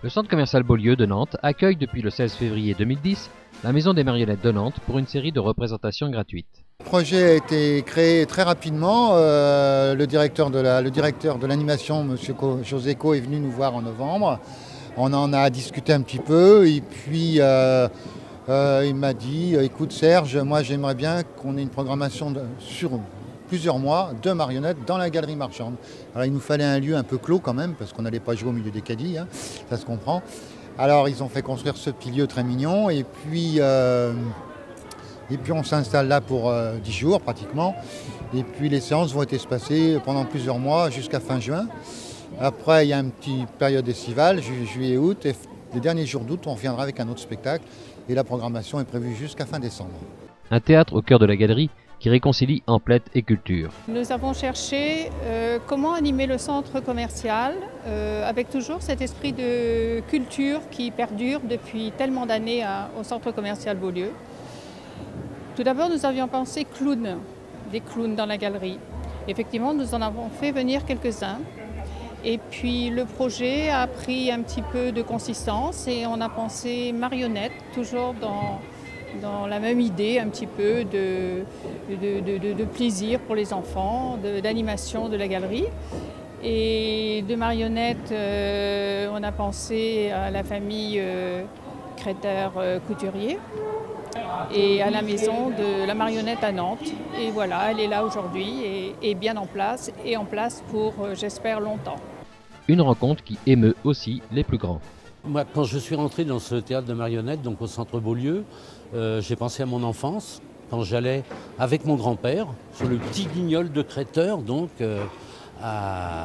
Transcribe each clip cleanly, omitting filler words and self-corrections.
Le centre commercial Beaulieu de Nantes accueille depuis le 16 février 2010 la Maison des marionnettes de Nantes pour une série de représentations gratuites. Le projet a été créé très rapidement. Le directeur de l'animation, M. José Co, est venu nous voir en novembre. On en a discuté un petit peu et puis il m'a dit « Écoute Serge, moi j'aimerais bien qu'on ait une programmation sur plusieurs mois de marionnettes dans la galerie marchande. » Alors il nous fallait un lieu un peu clos quand même parce qu'on n'allait pas jouer au milieu des caddies, hein, ça se comprend. Alors ils ont fait construire ce petit lieu très mignon et puis on s'installe là pour 10 jours pratiquement. Et puis les séances vont être espacées pendant plusieurs mois jusqu'à fin juin. Après il y a une petite période estivale, juillet, août. Et les derniers jours d'août on reviendra avec un autre spectacle. Et la programmation est prévue jusqu'à fin décembre. Un théâtre au cœur de la galerie qui réconcilie emplette et culture. Nous avons cherché comment animer le centre commercial avec toujours cet esprit de culture qui perdure depuis tellement d'années au centre commercial Beaulieu. Tout d'abord, nous avions pensé des clowns dans la galerie. Effectivement, nous en avons fait venir quelques-uns. Et puis le projet a pris un petit peu de consistance et on a pensé marionnettes, toujours dans la même idée un petit peu de plaisir pour les enfants, d'animation de la galerie. Et de marionnettes, on a pensé à la famille Créter-Couturier et à la maison de la marionnette à Nantes. Et voilà, elle est là aujourd'hui et bien en place pour, j'espère, longtemps. Une rencontre qui émeut aussi les plus grands. Moi, quand je suis rentré dans ce théâtre de marionnettes, donc au centre Beaulieu, j'ai pensé à mon enfance, quand j'allais avec mon grand-père sur le petit guignol de Créteur, donc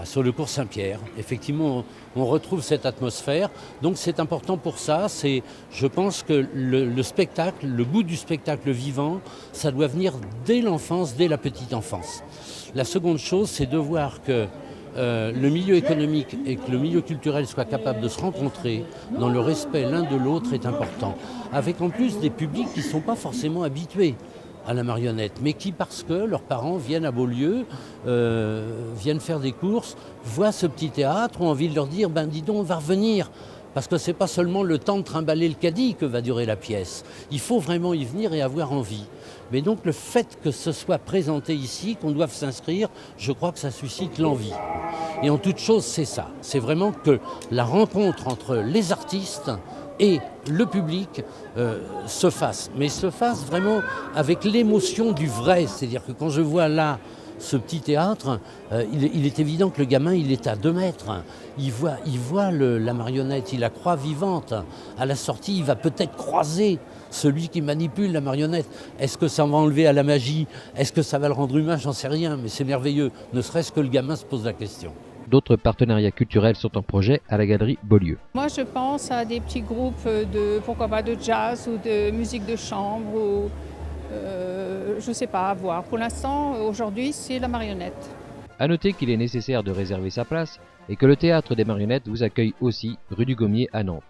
sur le cours Saint-Pierre. Effectivement, on retrouve cette atmosphère. Donc c'est important pour ça. Je pense que le spectacle, le goût du spectacle vivant, ça doit venir dès l'enfance, dès la petite enfance. La seconde chose, c'est de voir que le milieu économique et que le milieu culturel soient capables de se rencontrer dans le respect l'un de l'autre est important. Avec en plus des publics qui ne sont pas forcément habitués à la marionnette, mais qui, parce que leurs parents viennent à Beaulieu, viennent faire des courses, voient ce petit théâtre, ont envie de leur dire « ben dis donc, on va revenir ». Parce que ce n'est pas seulement le temps de trimballer le caddie que va durer la pièce. Il faut vraiment y venir et avoir envie. Mais donc le fait que ce soit présenté ici, qu'on doive s'inscrire, je crois que ça suscite l'envie. Et en toute chose, c'est ça. C'est vraiment que la rencontre entre les artistes et le public se fasse. Mais se fasse vraiment avec l'émotion du vrai. C'est-à-dire que quand je vois là ce petit théâtre, il est évident que le gamin, il est à 2 mètres. Il voit la marionnette, il la croit vivante. À la sortie, il va peut-être croiser celui qui manipule la marionnette. Est-ce que ça va enlever à la magie? Est-ce que ça va le rendre humain? J'en sais rien, mais c'est merveilleux. Ne serait-ce que le gamin se pose la question. D'autres partenariats culturels sont en projet à la galerie Beaulieu. Moi, je pense à des petits groupes pourquoi pas de jazz ou de musique de chambre ou je ne sais pas, à voir. Pour l'instant, aujourd'hui, c'est la marionnette. À noter qu'il est nécessaire de réserver sa place et que le théâtre des marionnettes vous accueille aussi rue du Gommier à Nantes.